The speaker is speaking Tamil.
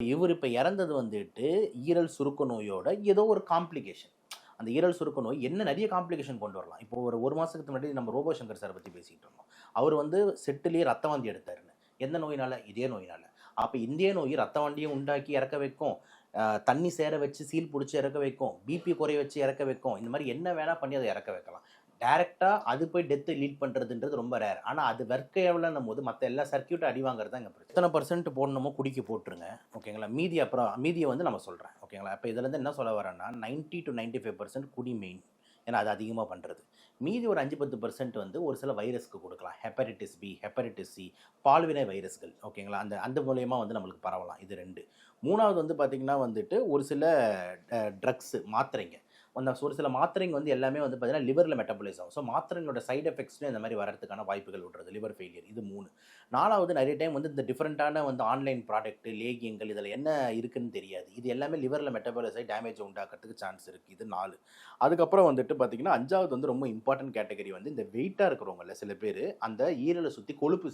இவர் இப்போ இறந்தது வந்துட்டு ஈரல் சுருக்க நோயோட ஏதோ ஒரு காம்ப்ளிகேஷன். அந்த ஈரல் சுருக்க நோய் என்ன நிறைய காம்ப்ளிகேஷன் கொண்டு வரலாம். இப்போ ஒரு மாதத்துக்கு முன்னாடி நம்ம ரோபோ சங்கர் சாரை பற்றி பேசிக்கிட்டு இருந்தோம். அவர் வந்து செட்டிலேயே ரத்த வாந்தி எடுத்தாருன்னு. எந்த நோயினால? இதே நோயினால. அப்போ இந்திய நோய் ரத்த வாந்தியை உண்டாக்கி இறக்க வைக்கும், தண்ணி சேர வச்சு சீல் பிடிச்சி இறக்க வைக்கும், பிபி குறைய வச்சு இறக்க வைக்கும். இந்த மாதிரி என்ன வேணால் பண்ணி அதை இறக்க வைக்கலாம். டேரெக்டாக அது போய் டெத்தை லீட் பண்ணுறதுன்றது ரொம்ப ரேர். ஆனால் அது ஒர்க் எவ்வளோன்னும் போது மற்ற எல்லா சர்க்கியூட்டும் அடி வாங்குறது தான் இங்கே பிரச்சனை. எத்தனை பர்சன்ட் போடணுமோ குடிக்க போட்டுருங்க, ஓகேங்களா. மீதியை வந்து நம்ம சொல்கிறேன், ஓகேங்களா. இப்போ இதுலேருந்து என்ன சொல்ல வரேன்னா 90 to 95% குடி மெயின், ஏன்னா அது அதிகமாக பண்ணுறது. மீதி ஒரு 5-10% வந்து ஒரு சில வைரஸ்க்கு கொடுக்கலாம். ஹெப்படைட்டிஸ் பி, ஹெப்படைட்டிஸ் சி, பால்வினை வைரஸ்கள், ஓகேங்களா. அந்த மூலயமா வந்து நம்மளுக்கு பரவலாம். இது 2. 3வது வந்து பார்த்திங்கன்னா வந்துட்டு ஒரு சில ட்ரக்ஸு, மாத்திரைங்க. ஒரு சில மாத்திரைங்க வந்து எல்லாமே வந்து பார்த்தீங்கன்னா லிவரில் மெட்டபாலைஸ் ஆகும். ஸோ மாத்திரைங்களோட சைட் எஃபெக்ட்ஸ்லேயும் இந்த மாதிரி வரதுக்கான வாய்ப்புகள் விடுறது, லிவர் ஃபெயிலியர். இது 3. 4வது நிறைய டைம் வந்து இந்த டிஃப்ரெண்ட்டான வந்து ஆன்லைன் ப்ராடக்ட்டு, லேகியங்கள், இதில் என்ன இருக்குதுன்னு தெரியாது. இது எல்லாமே லிவரில் மெட்டபாலைஸ் ஆகி டேமேஜ் உண்டாக்கிறதுக்கு சான்ஸ் இருக்குது. இது 4. அதுக்கப்புறம் வந்துட்டு பார்த்திங்கன்னா 5வது வந்து ரொம்ப இம்பார்ட்டன்ட் கேட்டகரி வந்து இந்த வெயிட்டாக இருக்கிறவங்கள சில பேர் அந்த ஈரலை சுற்றி கொழுப்பு